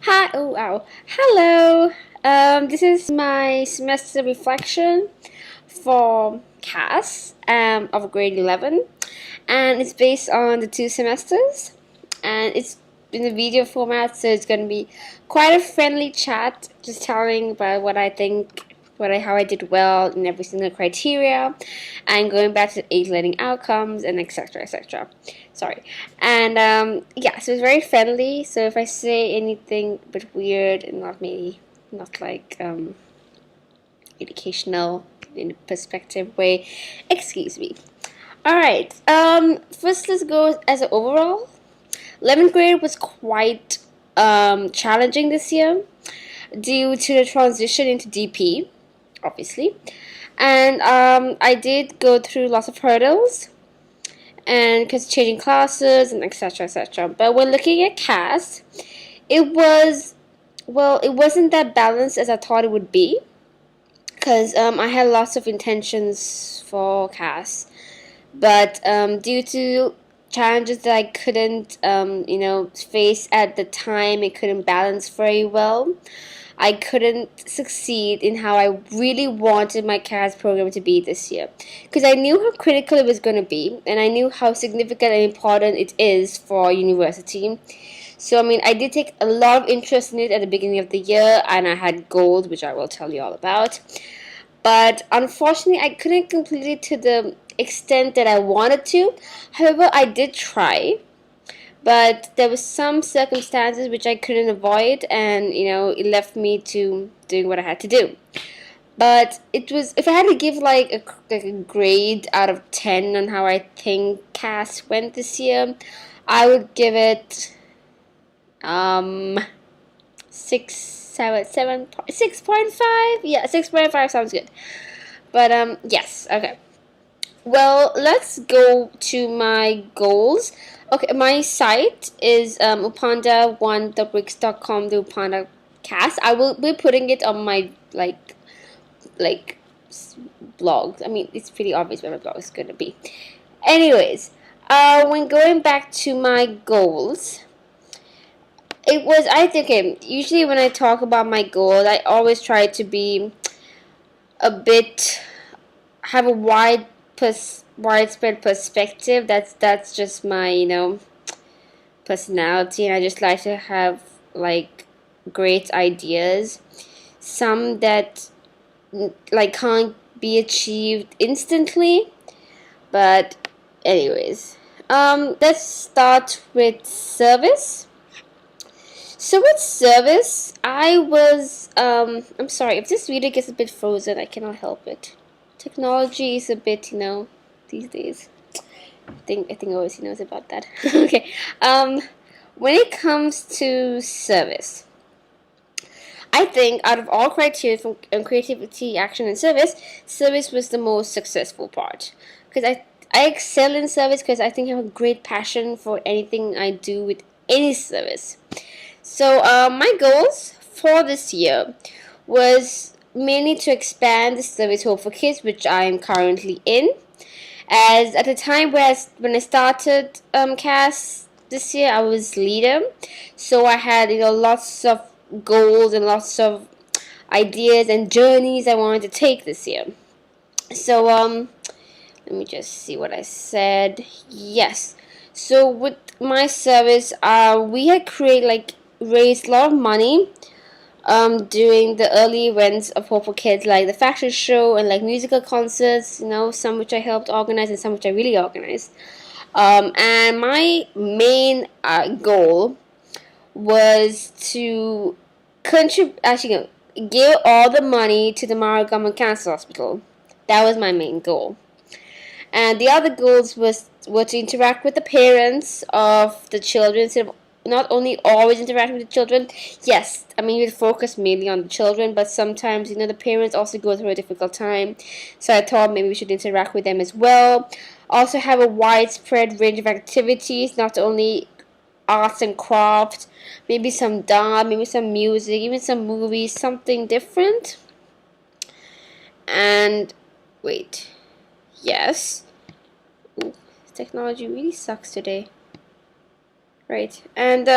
Hi, oh wow. Hello. This is my semester reflection for CAS of grade 11, and it's based on the two semesters, and it's in a video format, so it's going to be quite a friendly chat, just telling about what I think, how I did well in every single criteria, and going back to 8 learning outcomes and etc. etc. Sorry, and yeah, so it's very friendly. So if I say anything a bit weird and not like educational in a perspective way, excuse me. All right. First, let's go as an overall. 11th grade was quite challenging this year due to the transition into DP, obviously. And I did go through lots of hurdles and because changing classes and etc. etc. But when looking at CAS, it was, well, it wasn't that balanced as I thought it would be because I had lots of intentions for CAS, but due to challenges that I couldn't, face at the time, it couldn't balance very well. I couldn't succeed in how I really wanted my CAS program to be this year. Because I knew how critical it was going to be, and I knew how significant and important it is for university. So, I mean, I did take a lot of interest in it at the beginning of the year, and I had goals, which I will tell you all about. But unfortunately, I couldn't complete it to the extent that I wanted to. However, I did try, but there was some circumstances which I couldn't avoid, and it left me to doing what I had to do. But it was, if I had to give like a grade out of 10 on how I think CAS went this year, I would give it 6.5. Yeah, 6.5 sounds good. But yes, okay. Well, let's go to my goals. Okay, my site is upanda1thebricks.com, the Upanda cast. I will be putting it on my like blog. I mean, it's pretty obvious where my blog is gonna be. Anyways, when going back to my goals, it was, I think, okay, usually when I talk about my goals, I always try to be a bit, have a widespread perspective. That's just my personality, and I just like to have like great ideas, some that like can't be achieved instantly. But anyways, let's start with service. So with service, I'm sorry if this video gets a bit frozen, I cannot help it. Technology is a bit, these days. I think OSC knows about that. Okay. When it comes to service, I think out of all criteria from creativity, action, and service was the most successful part. Because I excel in service because I think I have a great passion for anything I do with any service. So my goals for this year was mainly to expand the service Hope for Kids, which I am currently in. As at the time when I started CAS this year, I was leader, so I had lots of goals and lots of ideas and journeys I wanted to take this year. So let me just see what I said. Yes. So with my service, we had raised a lot of money during the early events of Hope for Kids, like the fashion show and like musical concerts, some which I helped organize and some which I really organized. And my main goal was to give all the money to the Mara Government Cancer Hospital. That was my main goal. And the other goals were to interact with the parents of the children instead of not only always interacting with the children. Yes, I mean, we focus mainly on the children, but sometimes the parents also go through a difficult time. So I thought maybe we should interact with them as well. Also have a widespread range of activities, not only arts and crafts, maybe some dance, maybe some music, even some movies, something different. And wait. Yes. Ooh, technology really sucks today. Right. And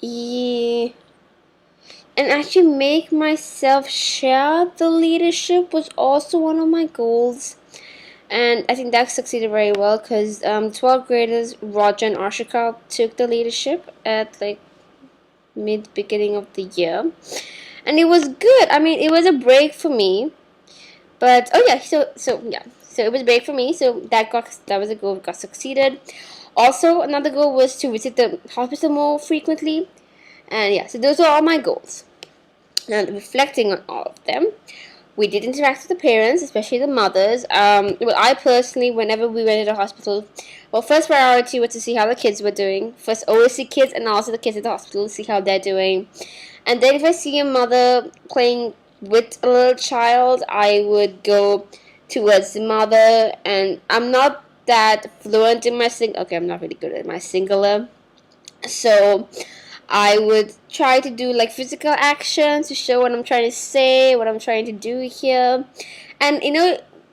Yeah. And actually make myself share the leadership was also one of my goals. And I think that succeeded very well because 12th graders Roger and Arshika took the leadership at like mid beginning of the year, and it was good. I mean, it was a break for me, but oh yeah, so it was a break for me. So that was a goal, got succeeded. Also, another goal was to visit the hospital more frequently, and yeah, so those were all my goals. And reflecting on all of them, we did interact with the parents, especially the mothers. Well, I personally, whenever we went to the hospital, well, first priority was to see how the kids were doing. First, always see kids and also the kids at the hospital, see how they're doing. And then if I see a mother playing with a little child, I would go towards the mother. And I'm not that fluent in my okay, I'm not really good at my singular. So I would try to do like physical actions to show what I'm trying to say, what I'm trying to do here. And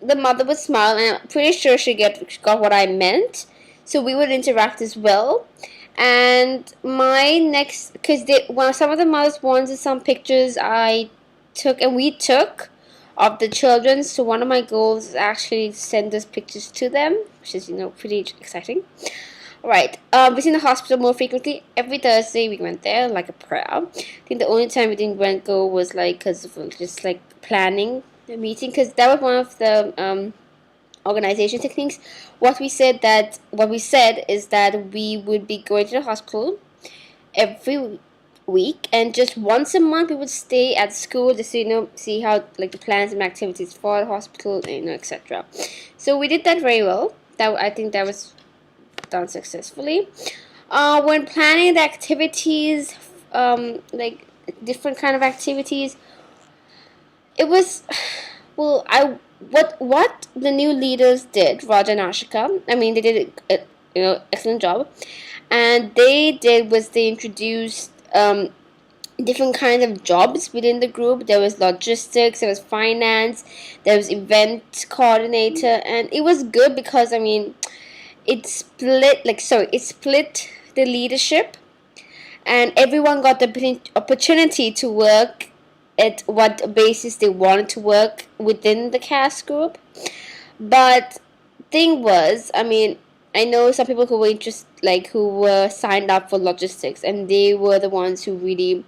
the mother would smile, and I'm pretty sure she got what I meant. So we would interact as well. And my next, because some of the mothers wanted some pictures I took, and we took of the children. So one of my goals is actually send those pictures to them, which is pretty exciting. Right. Visiting the hospital more frequently. Every Thursday we went there like a prayer. I think the only time we didn't go was like because of just like planning the meeting, because that was one of the organization techniques. What we said is that we would be going to the hospital every week, and just once a month we would stay at school just to see how like the plans and activities for the hospital, etc. So we did that very well. That I think that was done successfully. When planning the activities, like different kind of activities, it was well, I what the new leaders did, Raja and Ashika. I mean, they did a excellent job, and they introduced different kinds of jobs within the group. There was logistics, there was finance, there was event coordinator, and it was good because I mean it split the leadership, and everyone got the opportunity to work at what basis they wanted to work within the cast group. But thing was, I mean, I know some people who were who were signed up for logistics, and they were the ones who really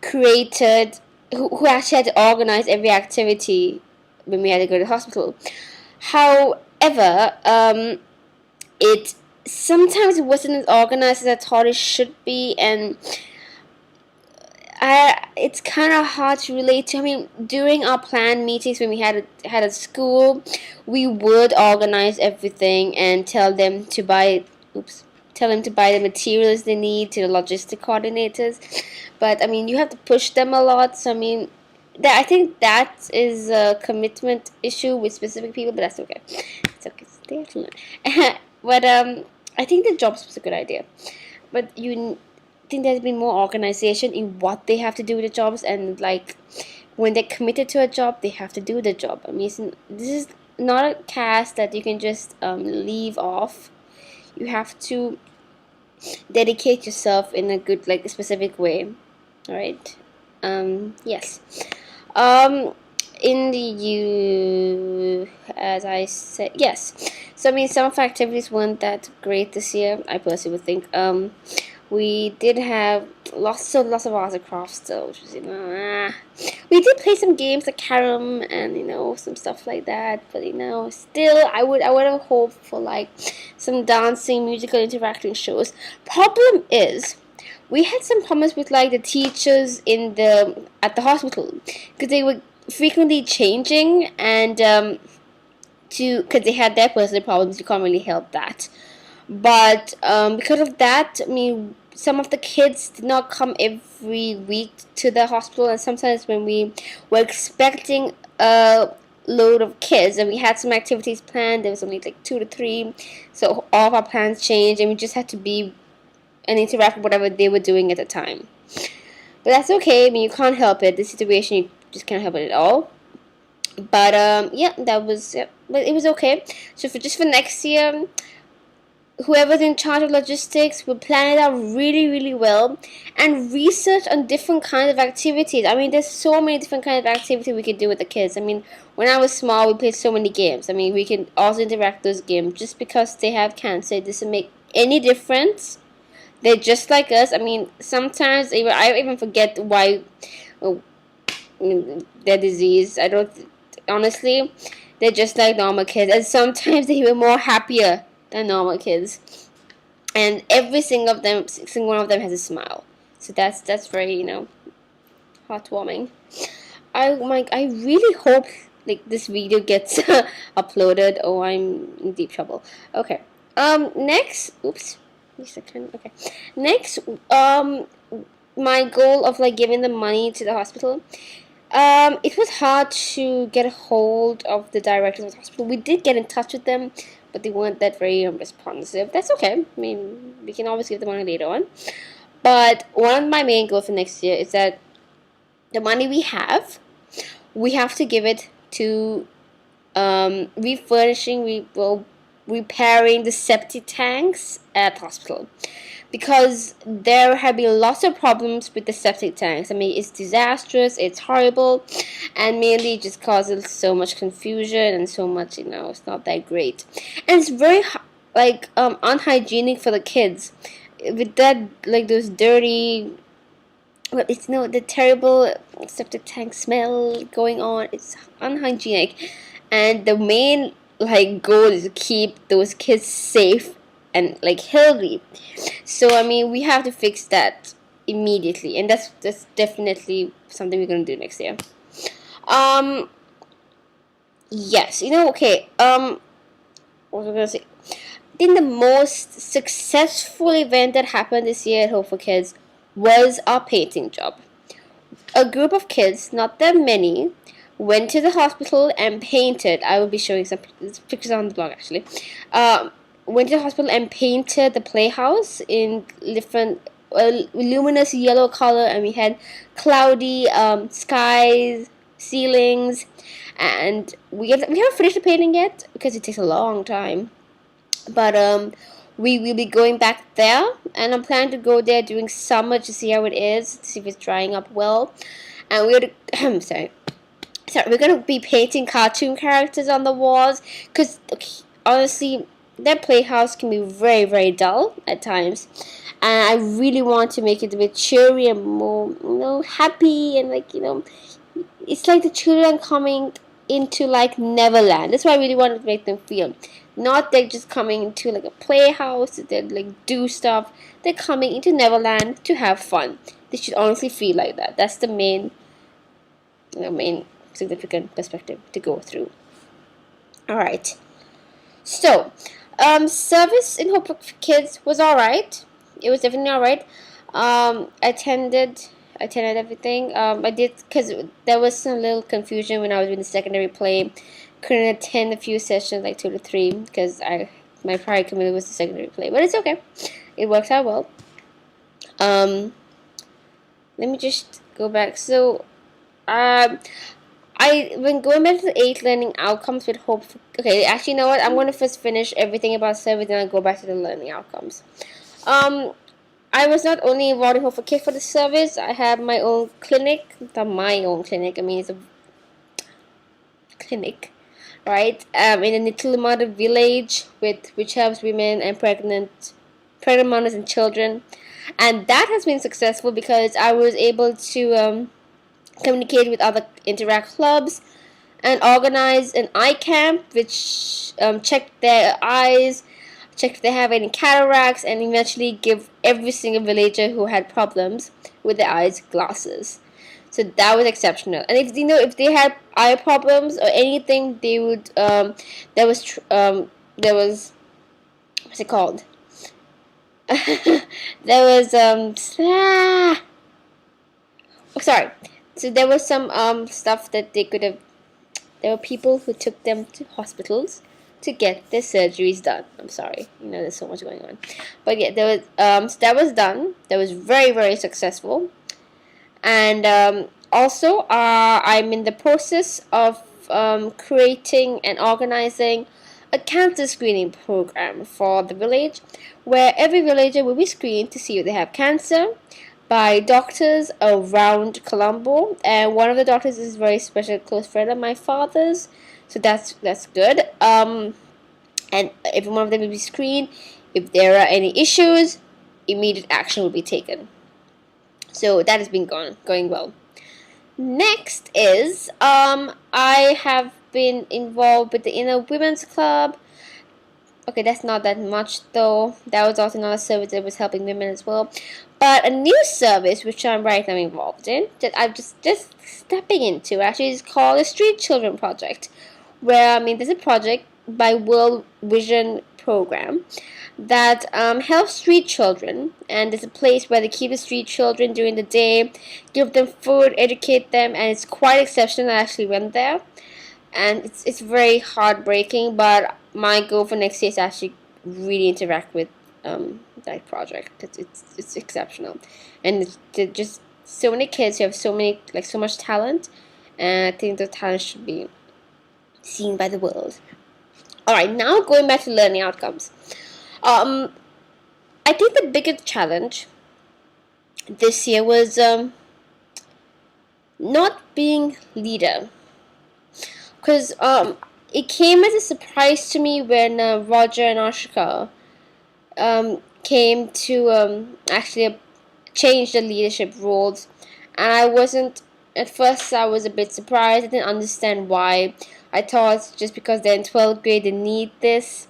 created, who actually had to organize every activity when we had to go to the hospital. However, it sometimes wasn't as organized as I thought it should be, and it's kind of hard to relate to. I mean, during our planned meetings when we had a school, we would organize everything and tell them to buy the materials they need to the logistic coordinators. But I mean, you have to push them a lot. So I mean, I think that is a commitment issue with specific people, but that's okay. It's okay. They have to learn. But I think the jobs was a good idea. But you think there's been more organization in what they have to do with the jobs, and like when they're committed to a job, they have to do the job. I mean, this is not a cast that you can just leave off. You have to dedicate yourself in a good, like, a specific way. All right. Yes. Um, in the as I said, yes. So I mean, some of our activities weren't that great this year. I personally would think. We did have lots of arts and crafts though, which was we did play some games like carom and some stuff like that. But still, I would have hoped for like some dancing, musical, interacting shows. Problem is, we had some problems with like the teachers at the hospital, because they were frequently changing, and because they had their personal problems, you can't really help that. But because of that, I mean, some of the kids did not come every week to the hospital, and sometimes when we were expecting a load of kids and we had some activities planned, there was only like 2 to 3, so all of our plans changed, and we just had to be and interact with whatever they were doing at the time. But that's okay. I mean, you can't help it. The situation, you just can't help it at all. But yeah, that was, yeah, but it was okay. So for next year, whoever's in charge of logistics will plan it out really, really well and research on different kinds of activities. I mean, there's so many different kinds of activities we could do with the kids. I mean, when I was small, we played so many games. I mean, we can also interact those games. Just because they have cancer, it doesn't make any difference. They're just like us. I mean, sometimes I even forget why their disease. I don't honestly. They're just like normal kids, and sometimes they're even more happier than normal kids. And every single one of them has a smile. So that's very heartwarming. I really hope like this video gets uploaded. Oh, I'm in deep trouble. Okay. Next, oops. Okay. Next, my goal of like giving the money to the hospital. It was hard to get a hold of the directors of the hospital. We did get in touch with them, but they weren't that very responsive. That's okay. I mean, we can always give the money later on. But one of my main goals for next year is that the money we have to give it to repairing the septic tanks at the hospital, because there have been lots of problems with the septic tanks. I mean, it's disastrous, it's horrible, and mainly it just causes so much confusion and so much, it's not that great. And it's very, unhygienic for the kids. With that, like, those dirty, well, it's the terrible septic tank smell going on. It's unhygienic. And the main, like, goal is to keep those kids safe and like healthy. So I mean, we have to fix that immediately, and that's definitely something we're gonna do next year. Yes, okay. What was I gonna say? I think the most successful event that happened this year at Hope for Kids was our painting job. A group of kids, not that many, went to the hospital and painted. I will be showing some pictures on the blog actually. Went to the hospital and painted the playhouse in different luminous yellow color, and we had cloudy skies, ceilings, and we haven't finished the painting yet because it takes a long time. But we will be going back there, and I'm planning to go there during summer to see how it is, to see if it's drying up well. And we're sorry, we're gonna be painting cartoon characters on the walls, because honestly, that playhouse can be very, very dull at times, and I really want to make it a bit cheery and more happy, and it's like the children coming into like Neverland. That's what I really wanted to make them feel. Not they're just coming into like a playhouse to like do stuff. They're coming into Neverland to have fun. They should honestly feel like that. That's the main significant perspective to go through. Alright. So, service in Hope for Kids was alright. It was definitely alright. I attended everything. I did, because there was some little confusion when I was in the secondary play. Couldn't attend a few sessions, like 2 to 3, because my prior committee was the secondary play. But it's okay. It worked out well. Let me just go back. So, when going back to the 8 learning outcomes with Hope for, okay, actually, you know what? I'm going to first finish everything about service, then I'll go back to the learning outcomes. I was not only involved in Hope for Kids for the service. I had my own clinic. Not my own clinic. I mean, it's a clinic, right? In a Nitilimata village which helps women and pregnant mothers and children, and that has been successful because I was able to communicate with other Interact clubs and organize an eye camp, which checked their eyes, check if they have any cataracts, and eventually give every single villager who had problems with their eyes glasses. So that was exceptional. And if they had eye problems or anything, they would there was what's it called? There was sorry. So there was some stuff that they could have. There were people who took them to hospitals to get their surgeries done. I'm sorry, there's so much going on, but yeah, there was so that was done. That was very, very successful, and also I'm in the process of creating and organizing a cancer screening program for the village, where every villager will be screened to see if they have cancer by doctors around Colombo. And one of the doctors is a very special close friend of my father's, so that's good. And every one of them will be screened. If there are any issues, immediate action will be taken. So that has been going well. Next is I have been involved with the Inner Women's Club. Okay, that's not that much though. That was also another service that was helping women as well. But a new service which I'm right now involved in, that I'm just stepping into, actually is called the Street Children Project, where there's a project by World Vision Program that helps street children, and there's a place where they keep the street children during the day, give them food, educate them, and it's quite exceptional. I actually went there, and it's very heartbreaking, but my goal for next year is to actually really interact with that project. It's exceptional, and it's just so many kids who have so much talent, and I think the talent should be seen by the world. Alright, now going back to learning outcomes. I think the biggest challenge this year was not being leader, because it came as a surprise to me when Roger and Ashika came to actually change the leadership roles, and I wasn't. At first, I was a bit surprised. I didn't understand why. I thought just because they're in 12th grade, they need this.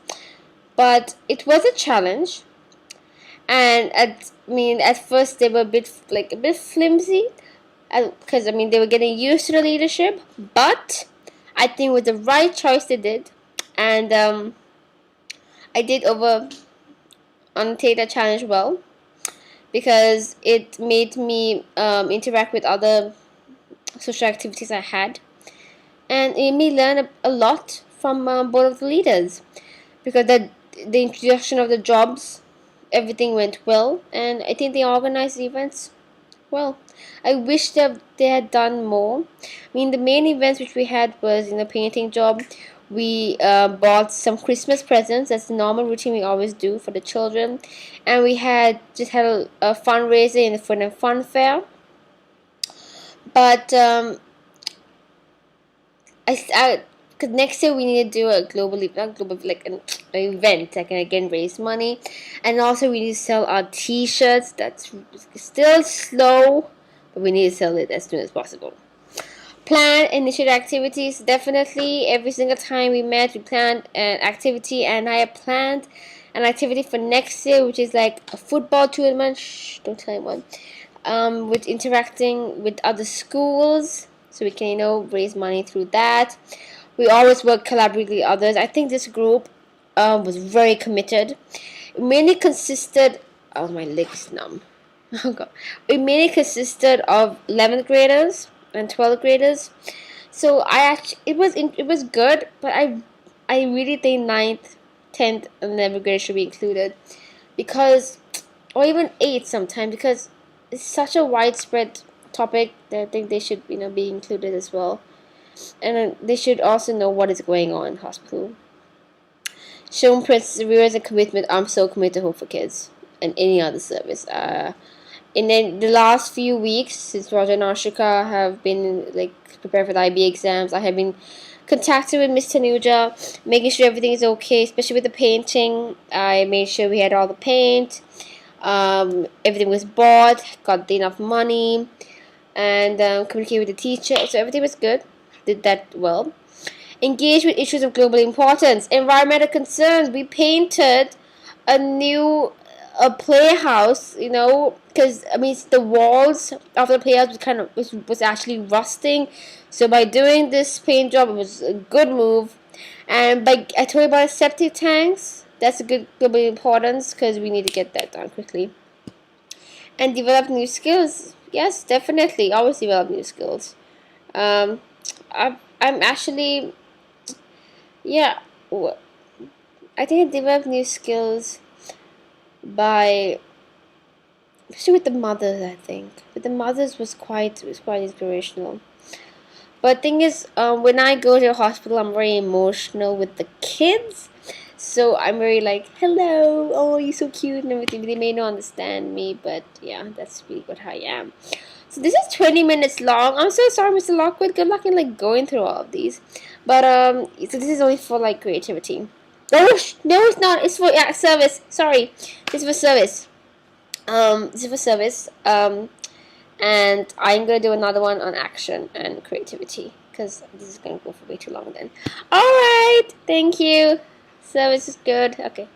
But it was a challenge, and at first they were a bit flimsy, because they were getting used to the leadership. But I think with the right choice they did, and I did undertake that challenge well, because it made me interact with other social activities I had, and it made me learn a lot from both of the leaders, because the introduction of the jobs, everything went well, and I think they organized the events well. I wish that they had done more. The main events which we had was painting job. We bought some Christmas presents. That's the normal routine we always do for the children, and we had a fundraiser in the Fun and Fun Fair. But because next year we need to do a an event that can again raise money, and also we need to sell our T-shirts. That's still slow, but we need to sell it as soon as possible. Plan initiate activities. Definitely, every single time we met, we planned an activity, and I have planned an activity for next year, which is like a football tournament. Shh, don't tell anyone. With interacting with other schools, so we can raise money through that. We always work collaboratively with others. I think this group was very committed. It mainly consisted. Oh, my leg's numb. Oh God! It mainly consisted of 11th graders and 12th graders. So it was good, but I really think 9th, 10th, and 11th graders should be included, because, or even 8th sometimes, because it's such a widespread topic that I think they should be included as well. And they should also know what is going on in hospital. Shown perseverance and commitment. I'm so committed to Hope for Kids and any other service. And then the last few weeks, since Roger and Ashika have been preparing for the IB exams, I have been contacted with Miss Tanuja, making sure everything is okay, especially with the painting. I made sure we had all the paint. Everything was bought, got enough money, and communicated with the teacher. So everything was good. Did that well. Engage with issues of global importance. Environmental concerns. We painted a new playhouse, because the walls of the playhouse was actually rusting. So by doing this paint job, it was a good move. And I told you about septic tanks. That's a good global importance, because we need to get that done quickly. And develop new skills. Yes, definitely. Always develop new skills. I'm actually, yeah, I think I developed new skills especially with the mothers. I think with the mothers was quite inspirational. But thing is, when I go to a hospital, I'm very emotional with the kids. So I'm very like, hello, oh, you're so cute and everything. They may not understand me, but yeah, that's really what I am. So this is 20 minutes long. I'm so sorry, Mr. Lockwood. Good luck in like going through all of these. But so this is only for like creativity. No, no, it's not. It's for service. Sorry, this is for service. This is for service. And I'm gonna do another one on action and creativity because this is gonna go for way too long then. Alright, thank you. Service is good. Okay.